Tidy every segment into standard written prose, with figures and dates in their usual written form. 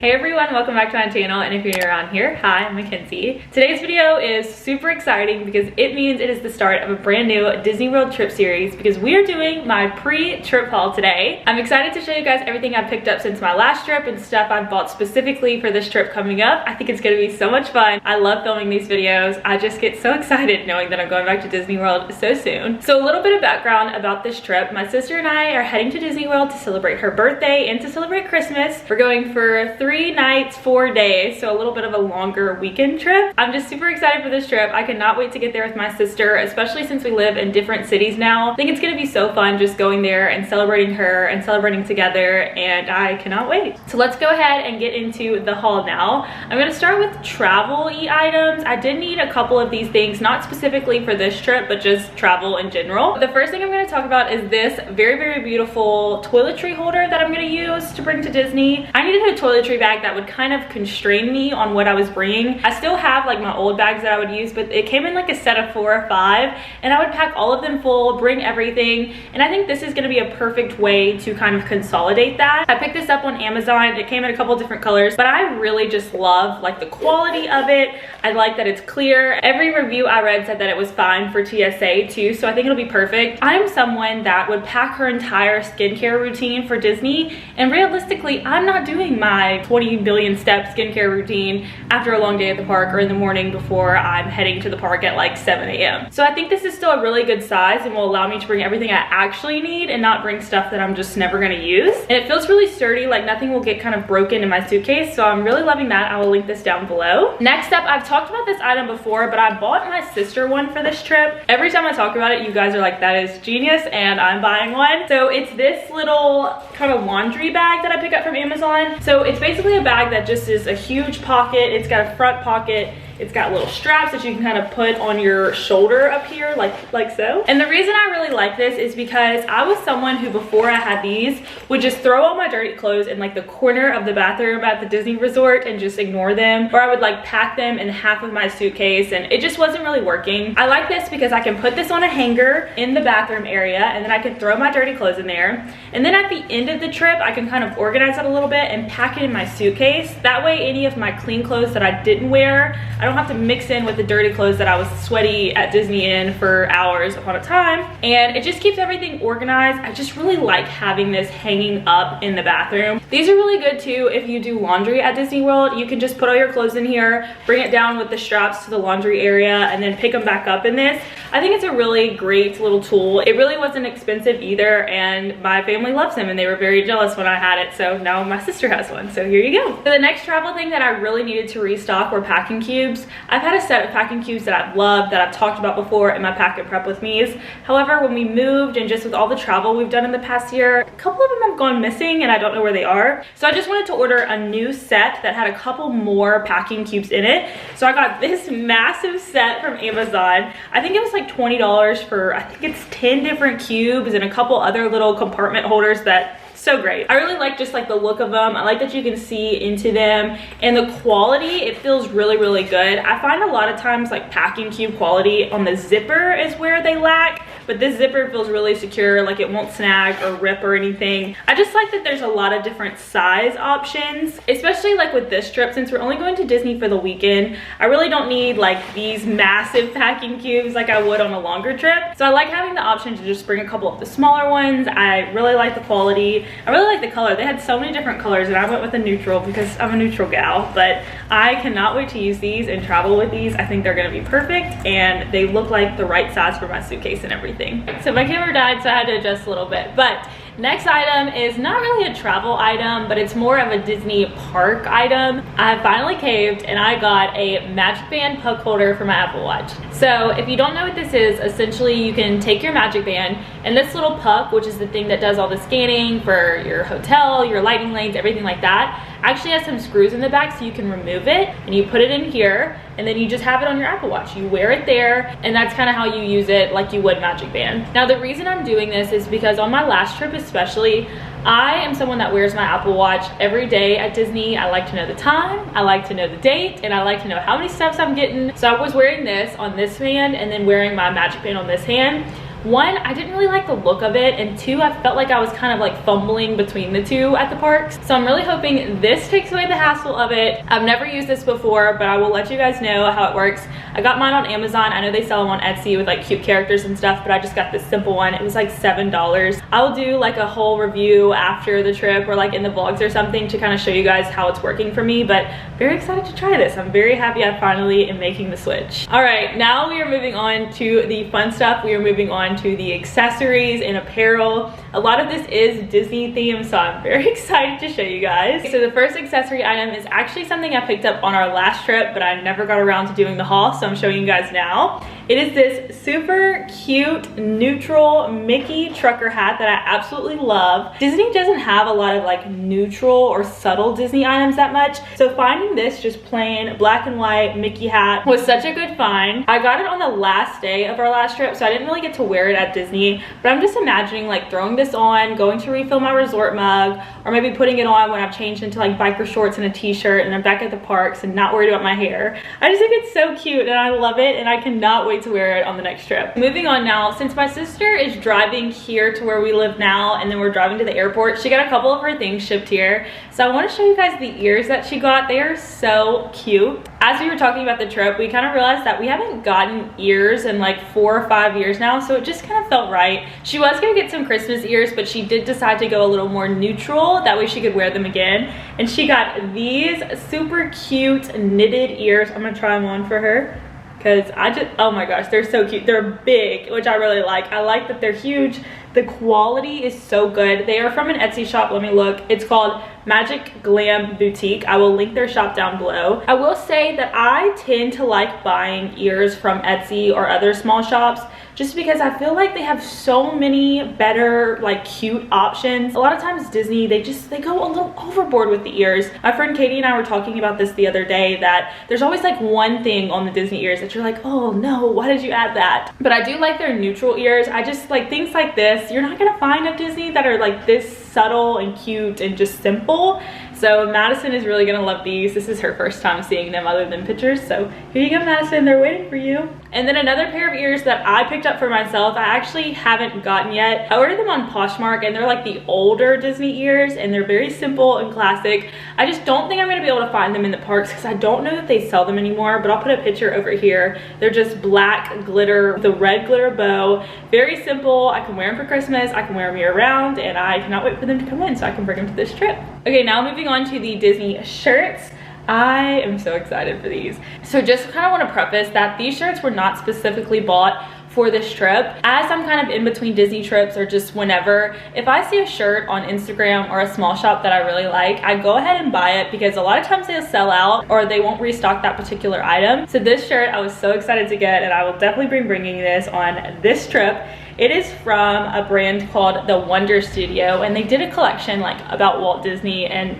Hey everyone, welcome back to my channel, and if you're new around here, hi, I'm Mackenzie. Today's video is super exciting because it means it is the start of a brand new Disney World trip series because we are doing my pre-trip haul today. I'm excited to show you guys everything I've picked up since my last trip and stuff I've bought specifically for this trip coming up. I think it's gonna be so much fun. I love filming these videos. I just get so excited knowing that I'm going back to Disney World so soon. So a little bit of background about this trip. My sister and I are heading to Disney World to celebrate her birthday and to celebrate Christmas. We're going for 3 nights, 4 days, so a little bit of a longer weekend trip. I'm just super excited for this trip. I cannot wait to get there with my sister, especially since we live in different cities now. I think it's gonna be so fun just going there and celebrating her and celebrating together, and I cannot wait. So let's go ahead and get into the haul now. I'm gonna start with travel-y items. I did need a couple of these things, not specifically for this trip, but just travel in general. The first thing I'm gonna talk about is this very, very beautiful toiletry holder that I'm gonna use to bring to Disney. I needed a toiletry bag that would kind of constrain me on what I was bringing. I still have like my old bags that I would use, but it came in like a set of 4 or 5, and I would pack all of them full, bring everything, and I think this is gonna be a perfect way to kind of consolidate that. I picked this up on Amazon. It came in a couple different colors, but I really just love like the quality of it. I like that it's clear. Every review I read said that it was fine for TSA too, so I think it'll be perfect. I'm someone that would pack her entire skincare routine for Disney, and realistically, I'm not doing my 20 billion step skincare routine after a long day at the park or in the morning before I'm heading to the park at like 7 a.m. So I think this is still a really good size and will allow me to bring everything I actually need and not bring stuff that I'm just never gonna use. And it feels really sturdy, like nothing will get kind of broken in my suitcase, so I'm really loving that. I will link this down below. Next up, I've talked about this item before, but I bought my sister one for this trip. Every time I talk about it, you guys are like, that is genius, and I'm buying one. So it's this little kind of laundry bag that I pick up from Amazon. So it's basically a bag that just is a huge pocket. It's got a front pocket. It's got little straps that you can kind of put on your shoulder up here, like so. And the reason I really like this is because I was someone who, before I had these, would just throw all my dirty clothes in like the corner of the bathroom at the Disney resort and just ignore them. Or I would like pack them in half of my suitcase, and it just wasn't really working. I like this because I can put this on a hanger in the bathroom area, and then I can throw my dirty clothes in there. And then at the end of the trip, I can kind of organize it a little bit and pack it in my suitcase. That way, any of my clean clothes that I didn't wear, I don't have to mix in with the dirty clothes that I was sweaty at Disney in for hours upon a time, and it just keeps everything organized. I just really like having this hanging up in the bathroom. These are really good too if you do laundry at Disney World. You can just put all your clothes in here, bring it down with the straps to the laundry area, and then pick them back up in this. I think it's a really great little tool. It really wasn't expensive either, and my family loves them, and they were very jealous when I had it, so now my sister has one, so here you go. So the next travel thing that I really needed to restock were packing cubes. I've had a set of packing cubes that I've loved, that I've talked about before in my pack and prep with me's. However, when we moved and just with all the travel we've done in the past year, a couple of them have gone missing and I don't know where they are. So I just wanted to order a new set that had a couple more packing cubes in it. So I got this massive set from Amazon. I think it was like $20 for, I think it's 10 different cubes and a couple other little compartment holders that so great. I really like just like the look of them. I like that you can see into them, and the quality, it feels really, really good. I find a lot of times like packing cube quality on the zipper is where they lack, but this zipper feels really secure, like it won't snag or rip or anything. I just like that there's a lot of different size options, especially like with this trip, since we're only going to Disney for the weekend. I really don't need like these massive packing cubes like I would on a longer trip. So I like having the option to just bring a couple of the smaller ones. I really like the quality. I really like the color. They had so many different colors, and I went with a neutral because I'm a neutral gal, but I cannot wait to use these and travel with these. I think they're gonna be perfect, and they look like the right size for my suitcase and everything. So my camera died, so I had to adjust a little bit, but next item is not really a travel item, but it's more of a Disney park item. I finally caved and I got a Magic Band puck holder for my Apple Watch. So if you don't know what this is, essentially you can take your Magic Band and this little puck, which is the thing that does all the scanning for your hotel, your lighting lanes, everything like that, actually has some screws in the back so you can remove it, and you put it in here, and then you just have it on your Apple Watch. You wear it there, and that's kind of how you use it, like you would Magic Band. Now the reason I'm doing this is because on my last trip especially, I am someone that wears my Apple Watch every day at Disney. I like to know the time, I like to know the date, and I like to know how many steps I'm getting. So I was wearing this on this hand and then wearing my Magic Band on this hand. one, I didn't really like the look of it, and two, I felt like I was kind of like fumbling between the two at the parks. So I'm really hoping this takes away the hassle of it. I've never used this before, but I will let you guys know how it works. I got mine on Amazon. I know they sell them on Etsy with like cute characters and stuff, but I just got this simple one. It was like $7. I will do like a whole review after the trip or like in the vlogs or something to kind of show you guys how it's working for me, but very excited to try this. I'm very happy I finally am making the switch. All right, now we are moving on to the fun stuff. We are moving on to the accessories and apparel. A lot of this is Disney themed, so I'm very excited to show you guys. So the first accessory item is actually something I picked up on our last trip, but I never got around to doing the haul, so I'm showing you guys now. It is this super cute neutral Mickey trucker hat that I absolutely love. Disney doesn't have a lot of like neutral or subtle Disney items that much, so finding this just plain black and white Mickey hat was such a good find. I got it on the last day of our last trip, so I didn't really get to wear it at Disney, but I'm just imagining like throwing this on, going to refill my resort mug, or maybe putting it on when I've changed into like biker shorts and a t-shirt and I'm back at the parks and not worried about my hair. I just think it's so cute and I love it, and I cannot wait to wear it on the next trip. Moving on now, since my sister is driving here to where we live now and then we're driving to the airport, she got a couple of her things shipped here. So I want to show you guys the ears that she got. They are so cute. As we were talking about the trip, we kind of realized that we haven't gotten ears in like 4 or 5 years now, so it just kind of felt right. She was gonna get some Christmas ears, but she did decide to go a little more neutral, that way she could wear them again. And she got these super cute knitted ears. I'm gonna try them on for her, because oh my gosh, they're so cute. They're big, which I really like. I like that they're huge. The quality is so good. They are from an Etsy shop. Let me look. It's called Magic Glam Boutique. I will link their shop down below. I will say that I tend to like buying ears from Etsy or other small shops just because I feel like they have so many better like cute options. A lot of times Disney, they go a little overboard with the ears. My friend Katie and I were talking about this the other day, that there's always like one thing on the Disney ears that you're like, oh no, why did you add that? But I do like their neutral ears. I just like things like this. You're not gonna find at Disney that are like this subtle and cute and just simple. So Madison is really gonna love these. This is her first time seeing them other than pictures. So here you go, Madison, they're waiting for you. And then another pair of ears that I picked up for myself, I actually haven't gotten yet. I ordered them on Poshmark, and they're like the older Disney ears, and they're very simple and classic. I just don't think I'm gonna be able to find them in the parks because I don't know that they sell them anymore, but I'll put a picture over here. They're just black glitter with a red glitter bow. Very simple. I can wear them for Christmas. I can wear them year round, and I cannot wait for them to come in so I can bring them to this trip. Okay, now moving on to the Disney shirts. I am so excited for these. So just kind of want to preface that these shirts were not specifically bought for this trip. As I'm kind of in between Disney trips or just whenever, if I see a shirt on Instagram or a small shop that I really like, I go ahead and buy it because a lot of times they'll sell out or they won't restock that particular item. So this shirt I was so excited to get, and I will definitely be bringing this on this trip. It is from a brand called The Wonder Studio, and they did a collection like about Walt Disney, and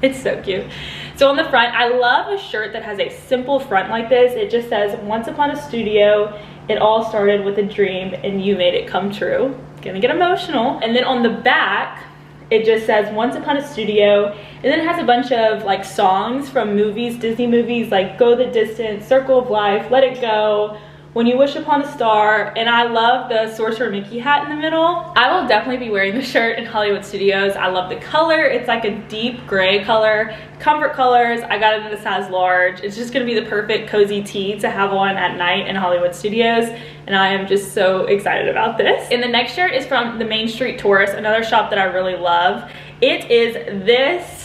it's so cute. So on the front, I love a shirt that has a simple front like this. It just says, "Once upon a studio, it all started with a dream and you made it come true." It's gonna get emotional. And then on the back, it just says, "Once upon a studio," and then it has a bunch of like songs from movies, Disney movies, like Go the Distance, Circle of Life, Let It Go, When You Wish Upon a Star, and I love the Sorcerer Mickey hat in the middle. I will definitely be wearing this shirt in Hollywood Studios. I love the color. It's like a deep gray color. Comfort colors. I got it in a size large. It's just gonna be the perfect cozy tee to have on at night in Hollywood Studios, and I am just so excited about this. And the next shirt is from the Main Street Tourist, another shop that I really love. It is this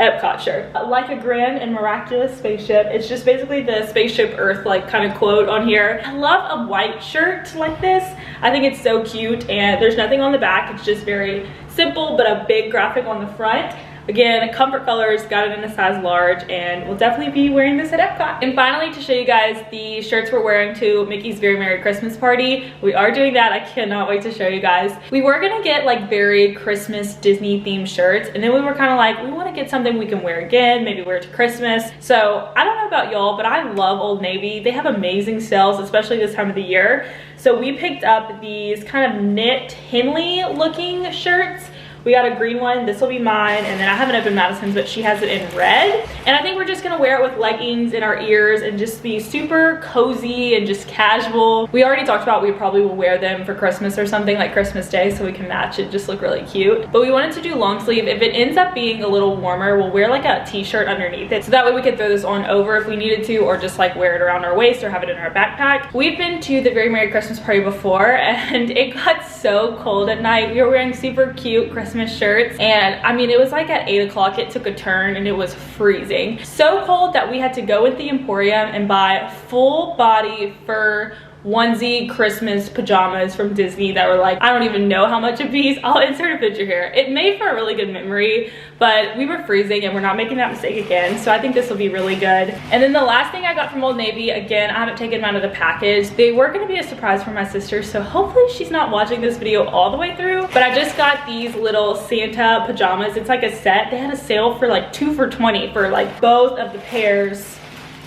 Epcot shirt, like a grand and miraculous spaceship. It's just basically the spaceship Earth like kind of quote on here. I love a white shirt like this. I think it's so cute, and there's nothing on the back. It's just very simple, but a big graphic on the front. Again, comfort colors, got it in a size large, and we'll definitely be wearing this at Epcot. And finally, to show you guys the shirts we're wearing to Mickey's Very Merry Christmas Party. We are doing that. I cannot wait to show you guys. We were gonna get like very Christmas Disney themed shirts, and then we were kind of like, we want to get something we can wear again, maybe wear it to Christmas. So I don't know about y'all, but I love Old Navy. They have amazing sales, especially this time of the year. So we picked up these kind of knit Henley looking shirts We got a green one. This will be mine. And then I haven't opened Madison's, but she has it in red. And I think we're just gonna wear it with leggings in our ears and just be super cozy and just casual. We already talked about we probably will wear them for Christmas or something, like Christmas Day, so we can match it, just look really cute. But we wanted to do long sleeve. If it ends up being a little warmer, we'll wear like a t-shirt underneath it. So that way we could throw this on over if we needed to, or just like wear it around our waist or have it in our backpack. We've been to the Very Merry Christmas Party before, and it got so cold at night. We were wearing super cute Christmas shirts, and I mean, it was like at 8 o'clock, it took a turn and it was freezing. So cold that we had to go into the Emporium and buy full body fur onesie Christmas pajamas from Disney that were like, I don't even know how much a piece. I'll insert a picture here. It made for a really good memory, but we were freezing and we're not making that mistake again. So I think this will be really good. And then the last thing I got from Old Navy, again, I haven't taken them out of the package. They were gonna be a surprise for my sister, so hopefully she's not watching this video all the way through. But I just got these little Santa pajamas. It's like a set. They had a sale for like 2 for $20 for like both of the pairs.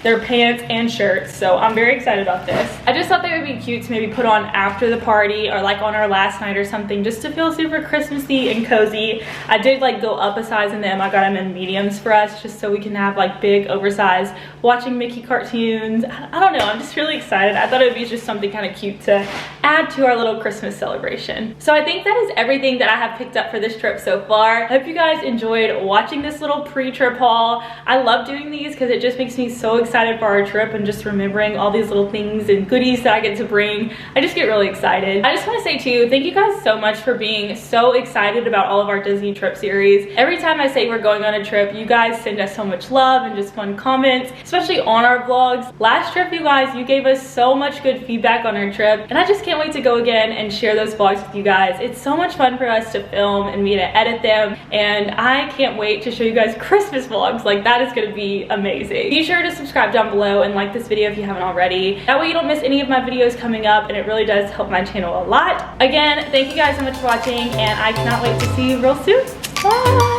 Their pants and shirts, so I'm very excited about this. I just thought they would be cute to maybe put on after the party or like on our last night or something, just to feel super Christmassy and cozy. I did like go up a size in them. I got them in mediums for us, just so we can have like big oversized watching Mickey cartoons. I don't know, I'm just really excited. I thought it would be just something kind of cute to add to our little Christmas celebration. So I think that is everything that I have picked up for this trip so far. I hope you guys enjoyed watching this little pre-trip haul. I love doing these because it just makes me so excited for our trip and just remembering all these little things and goodies that I get to bring. I just get really excited. I just want to say too, thank you guys so much for being so excited about all of our Disney trip series. Every time I say we're going on a trip, you guys send us so much love and just fun comments, especially on our vlogs. Last trip, you guys, you gave us so much good feedback on our trip, and I just can't wait to go again and share those vlogs with you guys. It's so much fun for us to film and me to edit them, and I can't wait to show you guys Christmas vlogs. Like, that is going to be amazing. Be sure to subscribe down below and like this video if you haven't already. That way you don't miss any of my videos coming up, and it really does help my channel a lot. Again, thank you guys so much for watching, and I cannot wait to see you real soon. Bye!